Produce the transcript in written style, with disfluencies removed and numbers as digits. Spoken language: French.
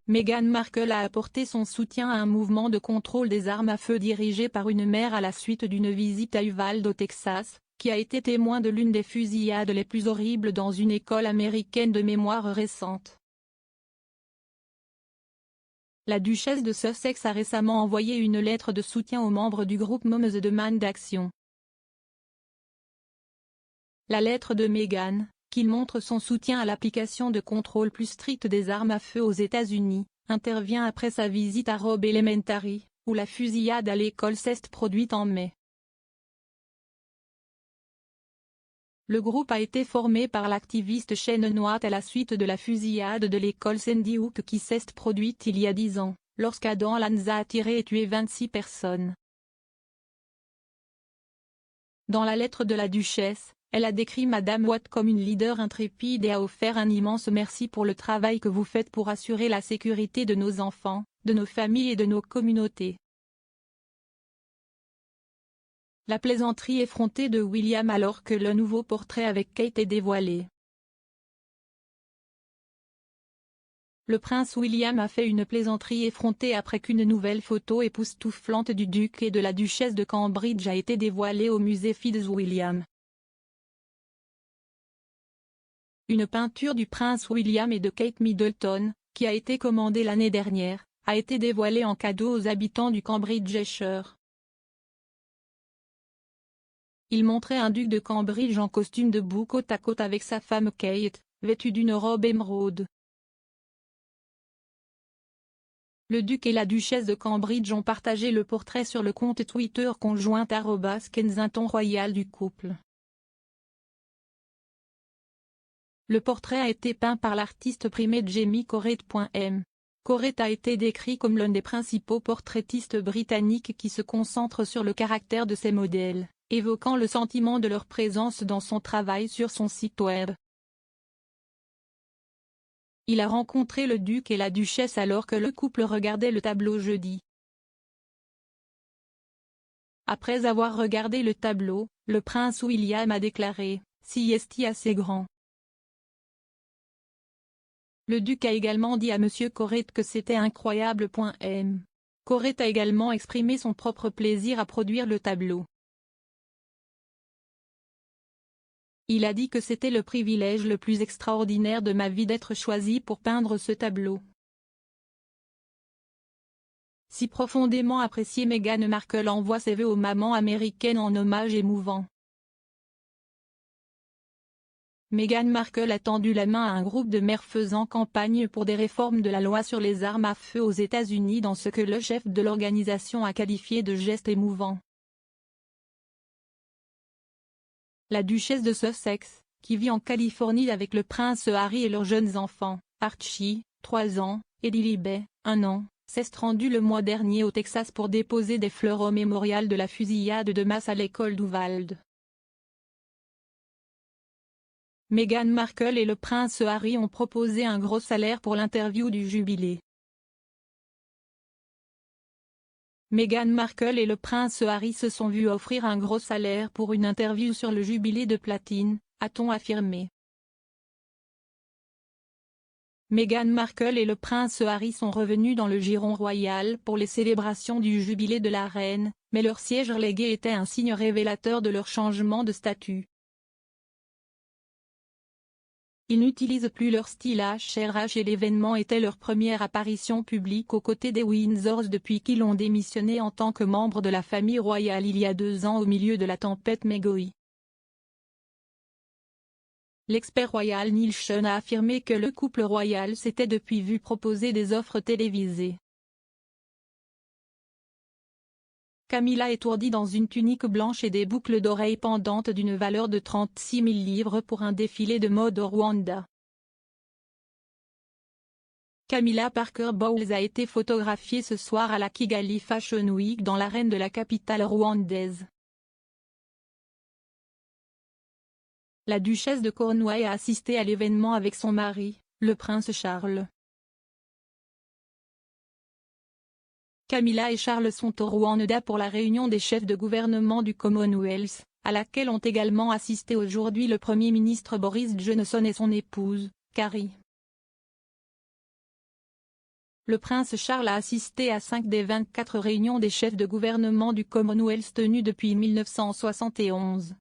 Meghan Markle a apporté son soutien à un mouvement de contrôle des armes à feu dirigé par une mère à la suite d'une visite à Uvalde au Texas, qui a été témoin de l'une des fusillades les plus horribles dans une école américaine de mémoire récente. La duchesse de Sussex a récemment envoyé une lettre de soutien aux membres du groupe Moms Demand Action. La lettre de Meghan, qui montre son soutien à l'application de contrôles plus stricts des armes à feu aux États-Unis, intervient après sa visite à Robb Elementary, où la fusillade à l'école s'est produite en mai. Le groupe a été formé par l'activiste Shannon Watt à la suite de la fusillade de l'école Sandy Hook qui s'est produite il y a 10 ans, lorsqu'Adam Lanza a tiré et tué 26 personnes. Dans la lettre de la duchesse, elle a décrit Madame Watt comme une leader intrépide et a offert un immense merci pour le travail que vous faites pour assurer la sécurité de nos enfants, de nos familles et de nos communautés. La plaisanterie effrontée de William alors que le nouveau portrait avec Kate est dévoilé. Le prince William a fait une plaisanterie effrontée après qu'une nouvelle photo époustouflante du duc et de la duchesse de Cambridge a été dévoilée au musée Fitzwilliam. Une peinture du prince William et de Kate Middleton, qui a été commandée l'année dernière, a été dévoilée en cadeau aux habitants du Cambridgeshire. Il montrait un duc de Cambridge en costume debout côte à côte avec sa femme Kate, vêtue d'une robe émeraude. Le duc et la duchesse de Cambridge ont partagé le portrait sur le compte Twitter conjoint @Kensington Royal du couple. Le portrait a été peint par l'artiste primé Jamie Corrett. Corrett a été décrit comme l'un des principaux portraitistes britanniques qui se concentre sur le caractère de ses modèles, évoquant le sentiment de leur présence dans son travail sur son site web. Il a rencontré le duc et la duchesse alors que le couple regardait le tableau jeudi. Après avoir regardé le tableau, le prince William a déclaré « Si est assez grand ». Le duc a également dit à M. Corrett que c'était incroyable. Corrett a également exprimé son propre plaisir à produire le tableau. Il a dit que c'était le privilège le plus extraordinaire de ma vie d'être choisi pour peindre ce tableau. Si profondément apprécié, Meghan Markle envoie ses vœux aux mamans américaines en hommage émouvant. Meghan Markle a tendu la main à un groupe de mères faisant campagne pour des réformes de la loi sur les armes à feu aux États-Unis dans ce que le chef de l'organisation a qualifié de geste émouvant. La duchesse de Sussex, qui vit en Californie avec le prince Harry et leurs jeunes enfants, Archie, 3 ans, et Lilibet, 1 an, s'est rendue le mois dernier au Texas pour déposer des fleurs au mémorial de la fusillade de masse à l'école d'Uvalde. Meghan Markle et le prince Harry ont proposé un gros salaire pour l'interview du jubilé. Meghan Markle et le prince Harry se sont vus offrir un gros salaire pour une interview sur le jubilé de platine, a-t-on affirmé. Meghan Markle et le prince Harry sont revenus dans le giron royal pour les célébrations du jubilé de la reine, mais leur siège relégué était un signe révélateur de leur changement de statut. Ils n'utilisent plus leur style HRH et l'événement était leur première apparition publique aux côtés des Windsors depuis qu'ils ont démissionné en tant que membres de la famille royale il y a 2 ans au milieu de la tempête Megoi. L'expert royal Neil Sean a affirmé que le couple royal s'était depuis vu proposer des offres télévisées. Camilla étourdie dans une tunique blanche et des boucles d'oreilles pendantes d'une valeur de 36 000 livres pour un défilé de mode au Rwanda. Camilla Parker Bowles a été photographiée ce soir à la Kigali Fashion Week dans l'arène de la capitale rwandaise. La duchesse de Cornouailles a assisté à l'événement avec son mari, le prince Charles. Camilla et Charles sont au Rwanda pour la réunion des chefs de gouvernement du Commonwealth, à laquelle ont également assisté aujourd'hui le Premier ministre Boris Johnson et son épouse, Carrie. Le prince Charles a assisté à 5 des 24 réunions des chefs de gouvernement du Commonwealth tenues depuis 1971.